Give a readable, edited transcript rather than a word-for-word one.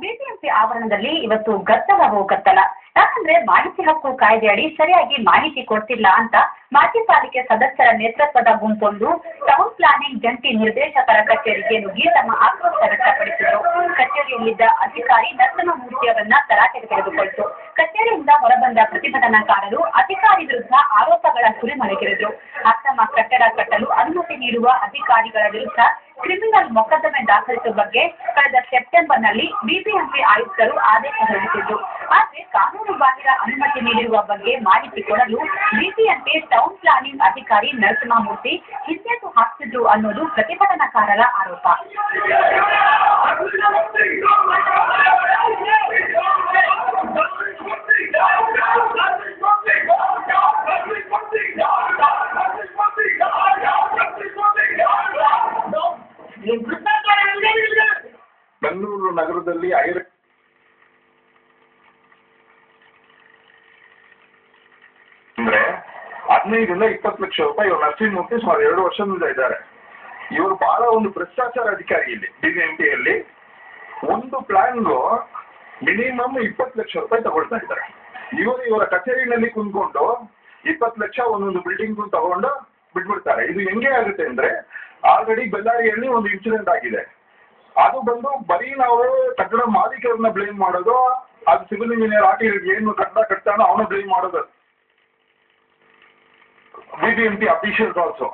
BBMP ಆವರಣದಲ್ಲಿ ಇವತ್ತು ಗದ್ದಲವೋ ಗದ್ದಲ. ಯಾಕಂದ್ರೆ ಮಾಹಿತಿ ಹಕ್ಕು ಕಾಯ್ದೆ ಅಡಿ ಸರಿಯಾಗಿ ಮಾಹಿತಿ ಕೊಡ್ತಿಲ್ಲ ಅಂತ ಮಾಜಿ ಪಾಲಿಕೆ ಸದಸ್ಯರ ನೇತೃತ್ವದ ಗುಂಪೊಂದು ಟೌನ್ ಪ್ಲಾನಿಂಗ್ ಜಂಟಿ ನಿರ್ದೇಶಕರ ಕಚೇರಿಗೆ ನುಗ್ಗಿ ತಮ್ಮ ಆಕ್ರೋಶ ವ್ಯಕ್ತಪಡಿಸಿದರು. ಕಚೇರಿಯಲ್ಲಿದ್ದ ಅಧಿಕಾರಿ ನರಸಿಂಹಮೂರ್ತಿಯವರನ್ನ ತರಾಟೆಗೆ ತೆಗೆದುಕೊಳ್ತು. ಕಚೇರಿಯಿಂದ ಹೊರಬಂದ ಪ್ರತಿಭಟನಾಕಾರರು ಅಧಿಕಾರಿ ವಿರುದ್ಧ ಆರೋಪಗಳ ಸುರಿಮಳೆಗೆರೆದರು. ಅಕ್ರಮ ಕಟ್ಟಡ ಕಟ್ಟಲು ಅನುಮತಿ ನೀಡುವ ಅಧಿಕಾರಿಗಳ ವಿರುದ್ಧ ಕ್ರಿಮಿನಲ್ ಮೊಕದ್ದಮೆ ದಾಖಲಿಸುವ ಬಗ್ಗೆ ಕಳೆದ ಸೆಪ್ಟೆಂಬರ್ನಲ್ಲಿ ಬಿಬಿಎಂಪಿ ಆಯುಕ್ತರು ಆದೇಶ ಹೊರಡಿಸಿದ್ದು, ಆದರೆ ಕಾನೂನು ಬಾಹಿರ ಅನುಮತಿ ನೀಡಿರುವ ಬಗ್ಗೆ ಮಾಹಿತಿ ಕೊಡಲು ಬಿಬಿಎಂಪಿ ಟೌನ್ ಪ್ಲಾನಿಂಗ್ ಅಧಿಕಾರಿ ನರಸಿಂಹಮೂರ್ತಿ ಹಿಂದೇಟು ಹಾಕ್ತಿದ್ರು ಅನ್ನೋದು ಪ್ರತಿಭಟನಾಕಾರರ ಆರೋಪ. ಬೆಂಗಳೂರು ನಗರದಲ್ಲಿ ಅಂದ್ರೆ 15ರಿಂದ 20 ಲಕ್ಷ ರೂಪಾಯಿ ಇವರು ನರಸಿಂಹಮೂರ್ತಿ ಸುಮಾರು 2 ವರ್ಷದಿಂದ ಇದ್ದಾರೆ. ಇವರು ಬಹಳ ಒಂದು ಭ್ರಷ್ಟಾಚಾರ ಅಧಿಕಾರಿ ಇಲ್ಲಿ ಬಿಬಿಎಂಪಿಯಲ್ಲಿ. ಒಂದು ಪ್ಲಾನ್ಗೂ ಮಿನಿಮಮ್ 20 ಲಕ್ಷ ರೂಪಾಯಿ ತಗೊಳ್ತಾ ಇದ್ದಾರೆ. ಇವರ ಕಚೇರಿನಲ್ಲಿ ಕುಂತ್ಕೊಂಡು 20 ಲಕ್ಷ ಒಂದೊಂದು ಬಿಲ್ಡಿಂಗ್ ತಗೊಂಡು ಬಿಟ್ಬಿಡ್ತಾರೆ. ಇದು ಹೆಂಗೆ ಆಗುತ್ತೆ ಅಂದ್ರೆ, ಆಲ್ರೆಡಿ ಬೆಳ್ಳಾರಿಯಲ್ಲಿ ಒಂದು ಇನ್ಸಿಡೆಂಟ್ ಆಗಿದೆ. ಅದು ಬಂದು ಬರೀ ನಾವು ಕಟ್ಟಡ ಮಾಲೀಕರನ್ನ ಬ್ಲೇಮ್ ಮಾಡೋದು, ಅದು ಸಿವಿಲ್ ಇಂಜಿನಿಯರ್ ಆಗಿ ಏನು ಕಟ್ಟಡ ಕಟ್ತಾನೋ ಅವನ ಬ್ಲೇಮ್ ಮಾಡೋದು. BBMP officials also